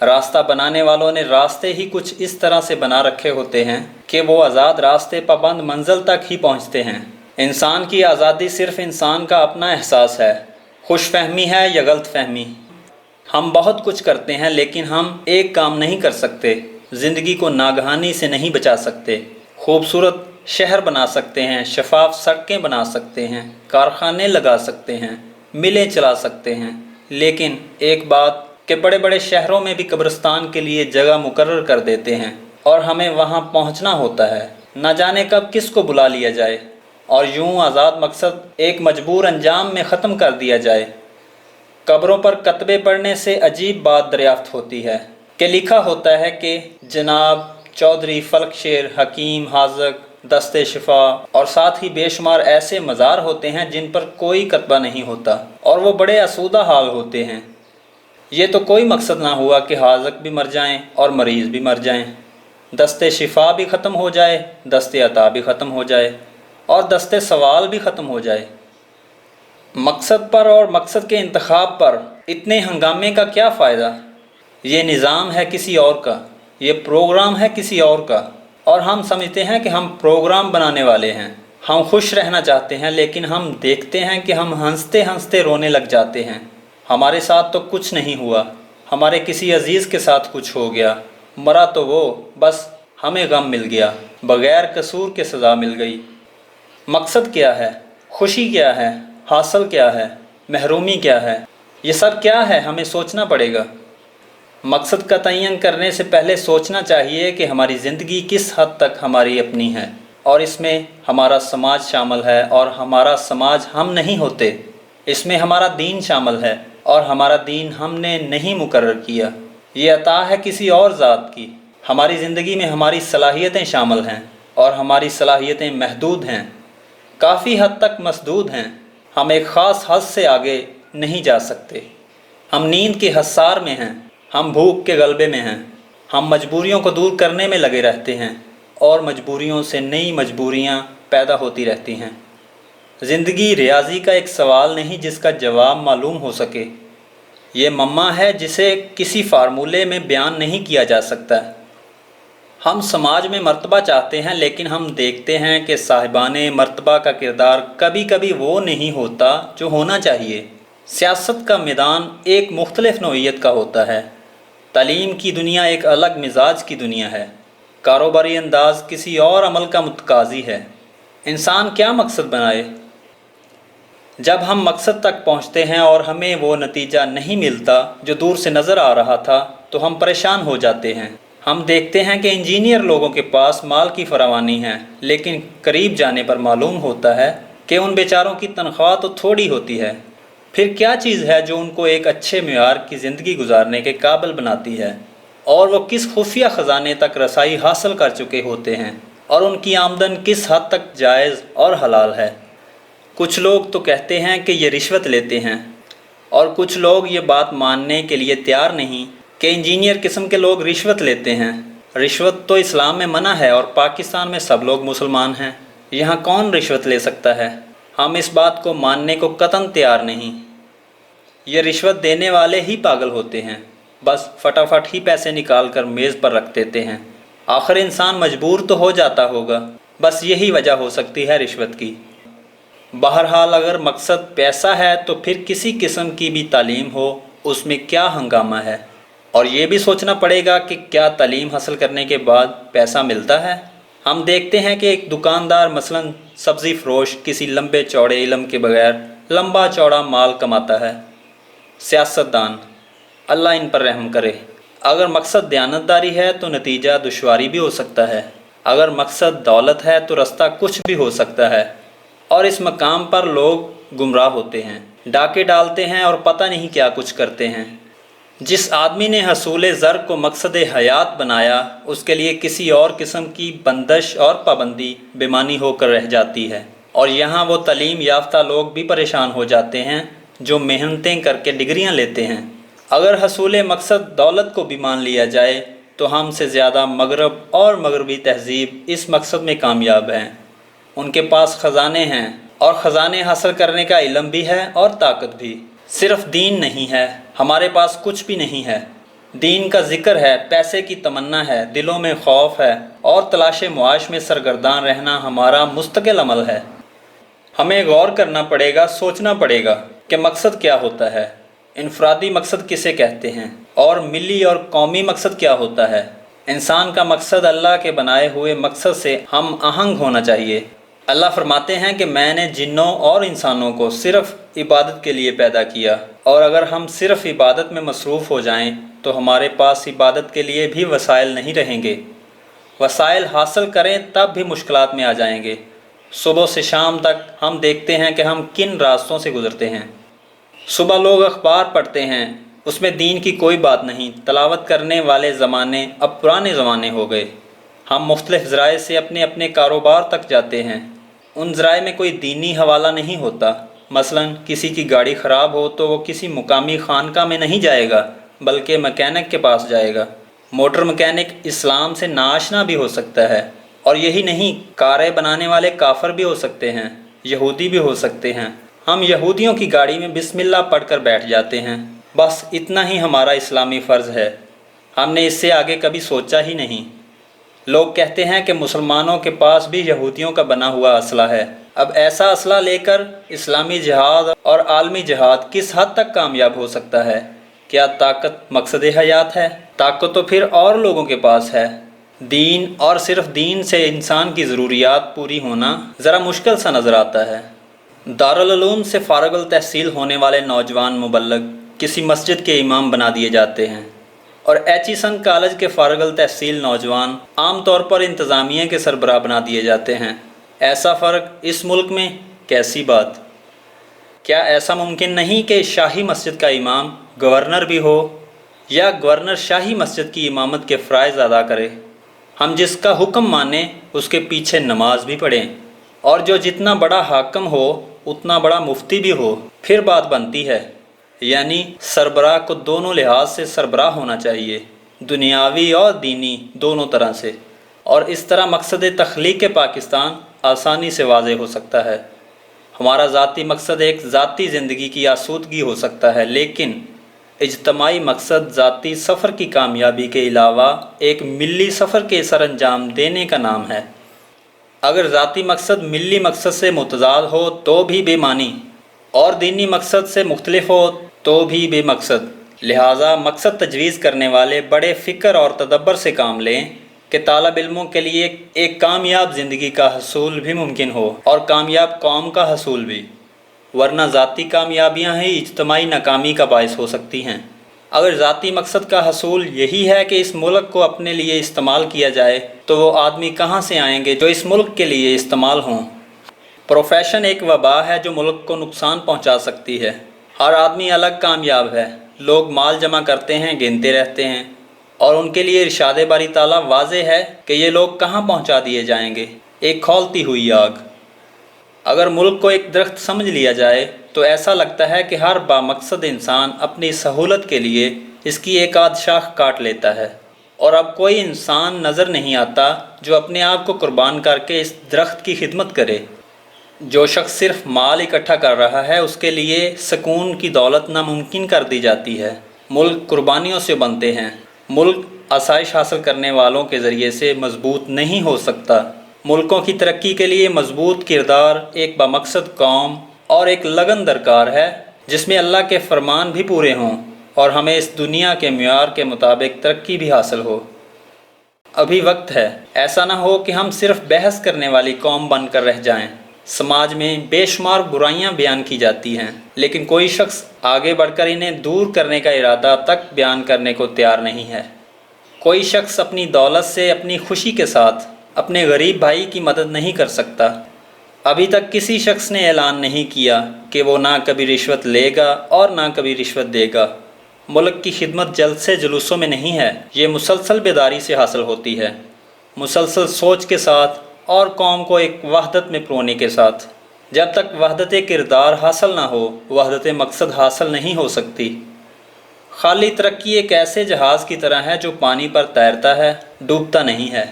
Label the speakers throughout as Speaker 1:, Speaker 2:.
Speaker 1: راستہ بنانے والوں نے راستے ہی کچھ اس طرح سے بنا رکھے ہوتے ہیں کہ وہ آزاد راستے پابند منزل تک ہی پہنچتے ہیں۔ انسان کی آزادی صرف انسان کا اپنا احساس ہے، خوش فہمی ہے یا غلط فہمی۔ ہم بہت کچھ کرتے ہیں لیکن ہم ایک کام نہیں کر سکتے، زندگی کو ناگہانی سے نہیں بچا سکتے۔ خوبصورت شہر بنا سکتے ہیں، شفاف سڑکیں بنا سکتے ہیں، کارخانے لگا سکتے ہیں، ملیں چلا سکتے ہیں، لیکن ایک بات کہ بڑے بڑے شہروں میں بھی قبرستان کے لیے جگہ مقرر کر دیتے ہیں اور ہمیں وہاں پہنچنا ہوتا ہے، نہ جانے کب کس کو بلا لیا جائے، اور یوں آزاد مقصد ایک مجبور انجام میں ختم کر دیا جائے۔ قبروں پر کتبے پڑھنے سے عجیب بات دریافت ہوتی ہے کہ لکھا ہوتا ہے کہ جناب چودھری فلک شیر حکیم حاذق دست شفا، اور ساتھ ہی بے شمار ایسے مزار ہوتے ہیں جن پر کوئی کتبہ نہیں ہوتا اور وہ بڑے آسودہ حال ہوتے ہیں۔ یہ تو کوئی مقصد نہ ہوا کہ حاذق بھی مر جائیں اور مریض بھی مر جائیں، دست شفا بھی ختم ہو جائے، دست عطا بھی ختم ہو جائے اور دست سوال بھی ختم ہو جائے۔ مقصد پر اور مقصد کے انتخاب پر اتنے ہنگامے کا کیا فائدہ؟ یہ نظام ہے کسی اور کا، یہ پروگرام ہے کسی اور کا، اور ہم سمجھتے ہیں کہ ہم پروگرام بنانے والے ہیں۔ ہم خوش رہنا چاہتے ہیں لیکن ہم دیکھتے ہیں کہ ہم ہنستے ہنستے رونے لگ جاتے ہیں۔ ہمارے ساتھ تو کچھ نہیں ہوا، ہمارے کسی عزیز کے ساتھ کچھ ہو گیا، مرا تو وہ، بس ہمیں غم مل گیا، بغیر قصور کے سزا مل گئی۔ مقصد کیا ہے؟ خوشی کیا ہے؟ حاصل کیا ہے؟ محرومی کیا ہے؟ یہ سب کیا ہے؟ ہمیں سوچنا پڑے گا۔ مقصد کا تعین کرنے سے پہلے سوچنا چاہیے کہ ہماری زندگی کس حد تک ہماری اپنی ہے، اور اس میں ہمارا سماج شامل ہے، اور ہمارا سماج ہم نہیں ہوتے۔ اس میں ہمارا دین شامل ہے، اور ہمارا دین ہم نے نہیں مقرر کیا، یہ عطا ہے کسی اور ذات کی۔ ہماری زندگی میں ہماری صلاحیتیں شامل ہیں، اور ہماری صلاحیتیں محدود ہیں، کافی حد تک مسدود ہیں۔ ہم ایک خاص حد سے آگے نہیں جا سکتے۔ ہم نیند کے حصار میں ہیں، ہم بھوک کے غلبے میں ہیں، ہم مجبوریوں کو دور کرنے میں لگے رہتے ہیں، اور مجبوریوں سے نئی مجبوریاں پیدا ہوتی رہتی ہیں۔ زندگی ریاضی کا ایک سوال نہیں جس کا جواب معلوم ہو سکے، یہ مما ہے جسے کسی فارمولے میں بیان نہیں کیا جا سکتا۔ ہم سماج میں مرتبہ چاہتے ہیں لیکن ہم دیکھتے ہیں کہ صاحبان مرتبہ کا کردار کبھی کبھی وہ نہیں ہوتا جو ہونا چاہیے۔ سیاست کا میدان ایک مختلف نوعیت کا ہوتا ہے، تعلیم کی دنیا ایک الگ مزاج کی دنیا ہے، کاروباری انداز کسی اور عمل کا متقاضی ہے۔ انسان کیا مقصد بنائے؟ جب ہم مقصد تک پہنچتے ہیں اور ہمیں وہ نتیجہ نہیں ملتا جو دور سے نظر آ رہا تھا تو ہم پریشان ہو جاتے ہیں۔ ہم دیکھتے ہیں کہ انجینئر لوگوں کے پاس مال کی فراوانی ہے، لیکن قریب جانے پر معلوم ہوتا ہے کہ ان بیچاروں کی تنخواہ تو تھوڑی ہوتی ہے۔ پھر کیا چیز ہے جو ان کو ایک اچھے معیار کی زندگی گزارنے کے قابل بناتی ہے، اور وہ کس خفیہ خزانے تک رسائی حاصل کر چکے ہوتے ہیں، اور ان کی آمدن کس حد تک جائز اور حلال ہے؟ کچھ لوگ تو کہتے ہیں کہ یہ رشوت لیتے ہیں، اور کچھ لوگ یہ بات ماننے کے لیے تیار نہیں کہ انجینئر قسم کے لوگ رشوت لیتے ہیں۔ رشوت تو اسلام میں منع ہے، اور پاکستان میں سب لوگ مسلمان ہیں، یہاں کون رشوت لے سکتا ہے؟ ہم اس بات کو ماننے کو قطعاً تیار نہیں۔ یہ رشوت دینے والے ہی پاگل ہوتے ہیں، بس فٹافٹ ہی پیسے نکال کر میز پر رکھ دیتے ہیں۔ آخر انسان مجبور تو ہو جاتا ہوگا، بس یہی وجہ ہو سکتی ہے رشوت کی۔ بہرحال اگر مقصد پیسہ ہے تو پھر کسی قسم کی بھی تعلیم ہو اس میں کیا ہنگامہ ہے؟ اور یہ بھی سوچنا پڑے گا کہ کیا تعلیم حاصل کرنے کے بعد پیسہ ملتا ہے؟ ہم دیکھتے ہیں کہ ایک دکاندار مثلاً سبزی فروش کسی لمبے چوڑے علم کے بغیر لمبا چوڑا مال کماتا ہے۔ سیاستدان، اللہ ان پر رحم کرے، اگر مقصد دیانتداری ہے تو نتیجہ دشواری بھی ہو سکتا ہے، اگر مقصد دولت ہے تو رستہ کچھ بھی ہو سکتا ہے، اور اس مقام پر لوگ گمراہ ہوتے ہیں، ڈاکے ڈالتے ہیں اور پتہ نہیں کیا کچھ کرتے ہیں۔ جس آدمی نے حصول زر کو مقصد حیات بنایا اس کے لیے کسی اور قسم کی بندش اور پابندی بےمانی ہو کر رہ جاتی ہے، اور یہاں وہ تعلیم یافتہ لوگ بھی پریشان ہو جاتے ہیں جو محنتیں کر کے ڈگریاں لیتے ہیں۔ اگر حصول مقصد دولت کو بھی مان لیا جائے تو ہم سے زیادہ مغرب اور مغربی تہذیب اس مقصد میں کامیاب ہیں۔ ان کے پاس خزانے ہیں، اور خزانے حاصل کرنے کا علم بھی ہے اور طاقت بھی۔ صرف دین نہیں ہے، ہمارے پاس کچھ بھی نہیں ہے۔ دین کا ذکر ہے، پیسے کی تمنا ہے، دلوں میں خوف ہے اور تلاش معاش میں سرگردان رہنا ہمارا مستقل عمل ہے۔ ہمیں غور کرنا پڑے گا، سوچنا پڑے گا کہ مقصد کیا ہوتا ہے، انفرادی مقصد کسے کہتے ہیں اور ملی اور قومی مقصد کیا ہوتا ہے۔ انسان کا مقصد اللہ کے بنائے ہوئے مقصد سے ہم آہنگ ہونا چاہیے۔ اللہ فرماتے ہیں کہ میں نے جنوں اور انسانوں کو صرف عبادت کے لیے پیدا کیا، اور اگر ہم صرف عبادت میں مصروف ہو جائیں تو ہمارے پاس عبادت کے لیے بھی وسائل نہیں رہیں گے۔ وسائل حاصل کریں تب بھی مشکلات میں آ جائیں گے۔ صبح سے شام تک ہم دیکھتے ہیں کہ ہم کن راستوں سے گزرتے ہیں۔ صبح لوگ اخبار پڑھتے ہیں، اس میں دین کی کوئی بات نہیں، تلاوت کرنے والے زمانے اب پرانے زمانے ہو گئے۔ ہم مختلف ذرائع سے اپنے اپنے کاروبار تک جاتے ہیں، ان ذرائع میں کوئی دینی حوالہ نہیں ہوتا۔ مثلا کسی کی گاڑی خراب ہو تو وہ کسی مقامی خانقاہ میں نہیں جائے گا بلکہ مکینک کے پاس جائے گا۔ موٹر مکینک اسلام سے ناآشنا بھی ہو سکتا ہے، اور یہی نہیں، کاریں بنانے والے کافر بھی ہو سکتے ہیں، یہودی بھی ہو سکتے ہیں۔ ہم یہودیوں کی گاڑی میں بسم اللہ پڑھ کر بیٹھ جاتے ہیں، بس اتنا ہی ہمارا اسلامی فرض ہے۔ ہم نے اس سے آگے کبھی سوچا ہی نہیں۔ لوگ کہتے ہیں کہ مسلمانوں کے پاس بھی یہودیوں کا بنا ہوا اسلحہ ہے۔ اب ایسا اسلحہ لے کر اسلامی جہاد اور عالمی جہاد کس حد تک کامیاب ہو سکتا ہے؟ کیا طاقت مقصد حیات ہے؟ طاقت تو پھر اور لوگوں کے پاس ہے۔ دین اور صرف دین سے انسان کی ضروریات پوری ہونا ذرا مشکل سا نظر آتا ہے۔ دارالعلوم سے فارغ التحصیل ہونے والے نوجوان مبلغ کسی مسجد کے امام بنا دیے جاتے ہیں، اور ایچیسن کالج کے فارغ التحصیل نوجوان عام طور پر انتظامیہ کے سربراہ بنا دیے جاتے ہیں۔ ایسا فرق اس ملک میں کیسی بات؟ کیا ایسا ممکن نہیں کہ شاہی مسجد کا امام گورنر بھی ہو، یا گورنر شاہی مسجد کی امامت کے فرائض ادا کرے؟ ہم جس کا حکم مانیں اس کے پیچھے نماز بھی پڑھیں، اور جو جتنا بڑا حاکم ہو اتنا بڑا مفتی بھی ہو، پھر بات بنتی ہے۔ یعنی سربراہ کو دونوں لحاظ سے سربراہ ہونا چاہیے، دنیاوی اور دینی دونوں طرح سے، اور اس طرح مقصد تخلیق پاکستان آسانی سے واضح ہو سکتا ہے۔ ہمارا ذاتی مقصد ایک ذاتی زندگی کی آسودگی ہو سکتا ہے، لیکن اجتماعی مقصد ذاتی سفر کی کامیابی کے علاوہ ایک ملی سفر کے سر انجام دینے کا نام ہے۔ اگر ذاتی مقصد ملی مقصد سے متضاد ہو تو بھی بے معنی، اور دینی مقصد سے مختلف ہو تو بھی بے مقصد۔ لہٰذا مقصد تجویز کرنے والے بڑے فکر اور تدبر سے کام لیں کہ طالب علموں کے لیے ایک کامیاب زندگی کا حصول بھی ممکن ہو، اور کامیاب قوم کا حصول بھی، ورنہ ذاتی کامیابیاں ہی اجتماعی ناکامی کا باعث ہو سکتی ہیں۔ اگر ذاتی مقصد کا حصول یہی ہے کہ اس ملک کو اپنے لیے استعمال کیا جائے تو وہ آدمی کہاں سے آئیں گے جو اس ملک کے لیے استعمال ہوں؟ پروفیشن ایک وبا ہے جو ملک کو نقصان پہنچا سکتی ہے۔ ہر آدمی الگ کامیاب ہے، لوگ مال جمع کرتے ہیں، گنتے رہتے ہیں، اور ان کے لیے ارشاد باری تعالیٰ واضح ہے کہ یہ لوگ کہاں پہنچا دیے جائیں گے، ایک کھولتی ہوئی آگ۔ اگر ملک کو ایک درخت سمجھ لیا جائے تو ایسا لگتا ہے کہ ہر بامقصد انسان اپنی سہولت کے لیے اس کی ایک آدھ شاخ کاٹ لیتا ہے، اور اب کوئی انسان نظر نہیں آتا جو اپنے آپ کو قربان کر کے اس درخت کی خدمت کرے۔ جو شخص صرف مال اکٹھا کر رہا ہے اس کے لیے سکون کی دولت ناممکن کر دی جاتی ہے۔ ملک قربانیوں سے بنتے ہیں، ملک آسائش حاصل کرنے والوں کے ذریعے سے مضبوط نہیں ہو سکتا۔ ملکوں کی ترقی کے لیے مضبوط کردار، ایک بامقصد قوم اور ایک لگن درکار ہے جس میں اللہ کے فرمان بھی پورے ہوں اور ہمیں اس دنیا کے معیار کے مطابق ترقی بھی حاصل ہو۔ ابھی وقت ہے، ایسا نہ ہو کہ ہم صرف بحث کرنے والی قوم بن کر رہ جائیں۔ سماج میں بے شمار برائیاں بیان کی جاتی ہیں، لیکن کوئی شخص آگے بڑھ کر انہیں دور کرنے کا ارادہ تک بیان کرنے کو تیار نہیں ہے۔ کوئی شخص اپنی دولت سے اپنی خوشی کے ساتھ اپنے غریب بھائی کی مدد نہیں کر سکتا۔ ابھی تک کسی شخص نے اعلان نہیں کیا کہ وہ نہ کبھی رشوت لے گا اور نہ کبھی رشوت دے گا۔ ملک کی خدمت جلسے جلوسوں میں نہیں ہے، یہ مسلسل بیداری سے حاصل ہوتی ہے، مسلسل سوچ کے ساتھ اور قوم کو ایک وحدت میں پرونے کے ساتھ۔ جب تک وحدت کردار حاصل نہ ہو، وحدت مقصد حاصل نہیں ہو سکتی۔ خالی ترقی ایک ایسے جہاز کی طرح ہے جو پانی پر تیرتا ہے، ڈوبتا نہیں ہے،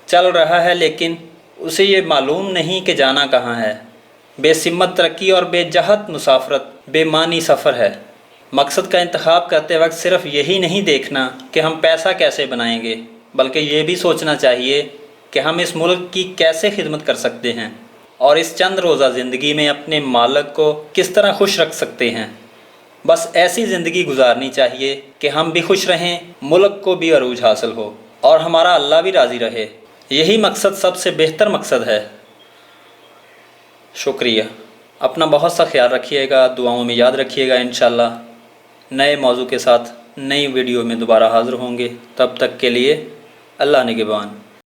Speaker 1: چل رہا ہے لیکن اسے یہ معلوم نہیں کہ جانا کہاں ہے۔ بے سمت ترقی اور بے جہت مسافرت بے معنی سفر ہے۔ مقصد کا انتخاب کرتے وقت صرف یہی نہیں دیکھنا کہ ہم پیسہ کیسے بنائیں گے، بلکہ یہ بھی سوچنا چاہیے کہ ہم اس ملک کی کیسے خدمت کر سکتے ہیں اور اس چند روزہ زندگی میں اپنے مالک کو کس طرح خوش رکھ سکتے ہیں۔ بس ایسی زندگی گزارنی چاہیے کہ ہم بھی خوش رہیں، ملک کو بھی عروج حاصل ہو اور ہمارا اللہ بھی راضی رہے۔ یہی مقصد سب سے بہتر مقصد ہے۔ شکریہ۔ اپنا بہت سا خیال رکھیے گا، دعاؤں میں یاد رکھیے گا۔ انشاءاللہ نئے موضوع کے ساتھ نئی ویڈیو میں دوبارہ حاضر ہوں گے، تب تک کے لیے اللہ نگہبان۔